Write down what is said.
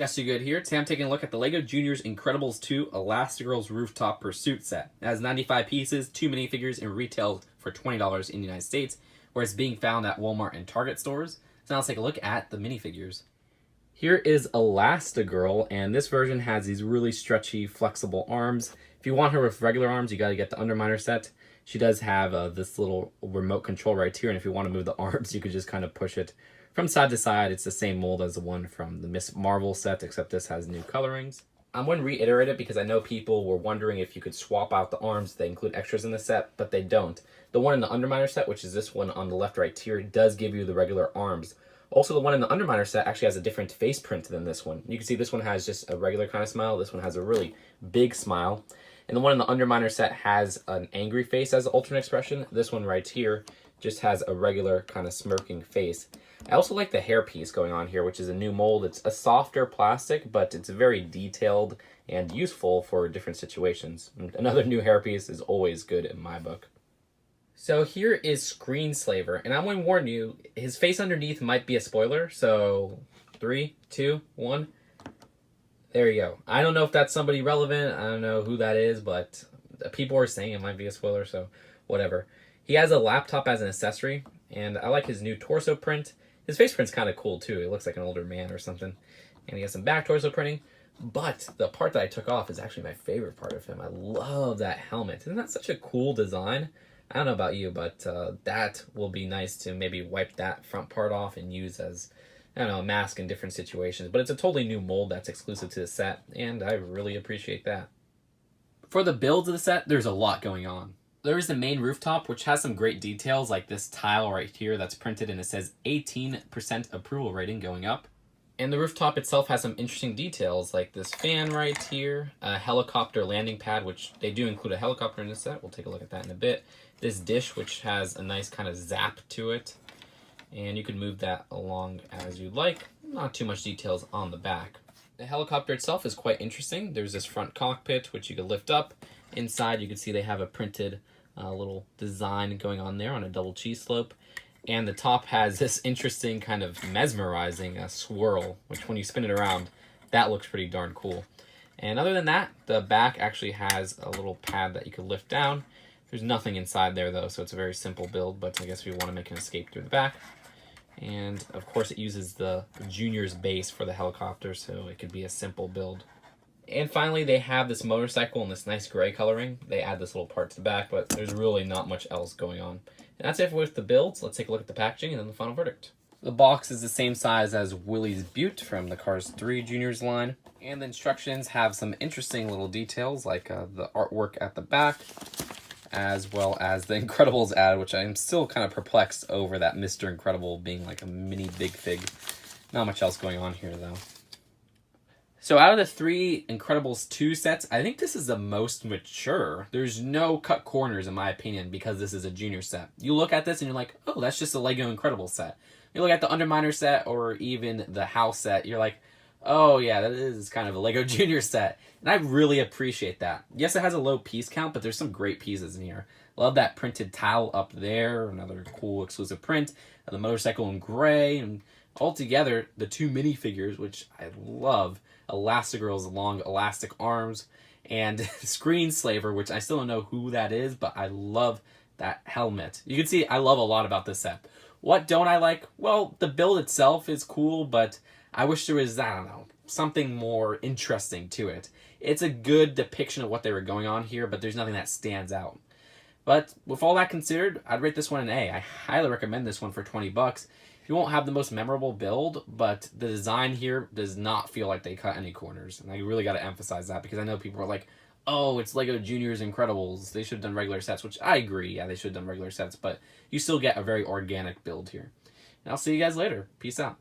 Yes, you good here. Today I'm taking a look at the LEGO Juniors Incredibles 2 Elastigirl's Rooftop Pursuit set. It has 95 pieces, 2 minifigures, and retails for $20 in the United States, where it's being found at Walmart and Target stores. So now let's take a look at the minifigures. Here is Elastigirl, and this version has these really stretchy, flexible arms. If you want her with regular arms, you gotta get the Underminer set. She does have this little remote control right here, and if you want to move the arms, you could just kind of push it from side to side. It's the same mold as the one from the Miss Marvel set, except this has new colorings. I'm going to reiterate it because I know people were wondering if you could swap out the arms. They include extras in the set, but they don't. The one in the Underminer set, which is this one on the left right tier, does give you the regular arms. Also, the one in the Underminer set actually has a different face print than this one. You can see this one has just a regular kind of smile. This one has a really big smile. And the one in the Underminer set has an angry face as an alternate expression. This one right here just has a regular kind of smirking face. I also like the hairpiece going on here, which is a new mold. It's a softer plastic, but it's very detailed and useful for different situations. Another new hairpiece is always good in my book. So here is Screenslaver, and I'm going to warn you, his face underneath might be a spoiler, so 3, 2, 1. There you go. I don't know if that's somebody relevant. I don't know who that is, but people are saying it might be a spoiler, so whatever. He has a laptop as an accessory, and I like his new torso print. His face print's kind of cool, too. He looks like an older man or something. And he has some back torso printing. But the part that I took off is actually my favorite part of him. I love that helmet. Isn't that such a cool design? I don't know about you, but that will be nice to maybe wipe that front part off and use as, I don't know, a mask in different situations. But it's a totally new mold that's exclusive to the set, and I really appreciate that. For the builds of the set, there's a lot going on. There is the main rooftop, which has some great details, like this tile right here that's printed and it says 18% approval rating going up. And the rooftop itself has some interesting details, like this fan right here, a helicopter landing pad, which they do include a helicopter in this set. We'll take a look at that in a bit. This dish, which has a nice kind of zap to it. And you can move that along as you'd like. Not too much details on the back. The helicopter itself is quite interesting. There's this front cockpit, which you could lift up. Inside, you can see they have a printed little design going on there on a double cheese slope. And the top has this interesting kind of mesmerizing swirl, which when you spin it around, that looks pretty darn cool. And other than that, the back actually has a little pad that you could lift down. There's nothing inside there, though, so it's a very simple build, but I guess if you want to make an escape through the back. And, of course, it uses the Junior's base for the helicopter, so it could be a simple build. And finally, they have this motorcycle in this nice gray coloring. They add this little part to the back, but there's really not much else going on. And that's it with the builds. Let's take a look at the packaging and then the final verdict. The box is the same size as Willie's Butte from the Cars 3 Juniors line. And the instructions have some interesting little details, like the artwork at the back, as well as the Incredibles ad, which I'm still kind of perplexed over that Mr. Incredible being like a mini Big Fig. Not much else going on here, though. So out of the 3 Incredibles 2 sets, I think this is the most mature. There's no cut corners, in my opinion, because this is a junior set. You look at this and you're like, oh, that's just a LEGO Incredibles set. You look at the Underminer set or even the House set, you're like, oh yeah, that is kind of a LEGO Junior set. And I really appreciate that. Yes, it has a low piece count, but there's some great pieces in here. Love that printed towel up there, another cool exclusive print. The motorcycle in gray, and altogether, the 2 minifigures, which I love. Elastigirl's long elastic arms, and Screenslaver, which I still don't know who that is, but I love that helmet. You can see I love a lot about this set. What don't I like? Well, the build itself is cool, but I wish there was, I don't know, something more interesting to it. It's a good depiction of what they were going on here, but there's nothing that stands out. But with all that considered, I'd rate this one an A. I highly recommend this one for 20 bucks. You won't have the most memorable build, but the design here does not feel like they cut any corners. And I really got to emphasize that because I know people are like, oh, it's LEGO Juniors Incredibles. They should have done regular sets, which I agree. Yeah, they should have done regular sets, but you still get a very organic build here. And I'll see you guys later. Peace out.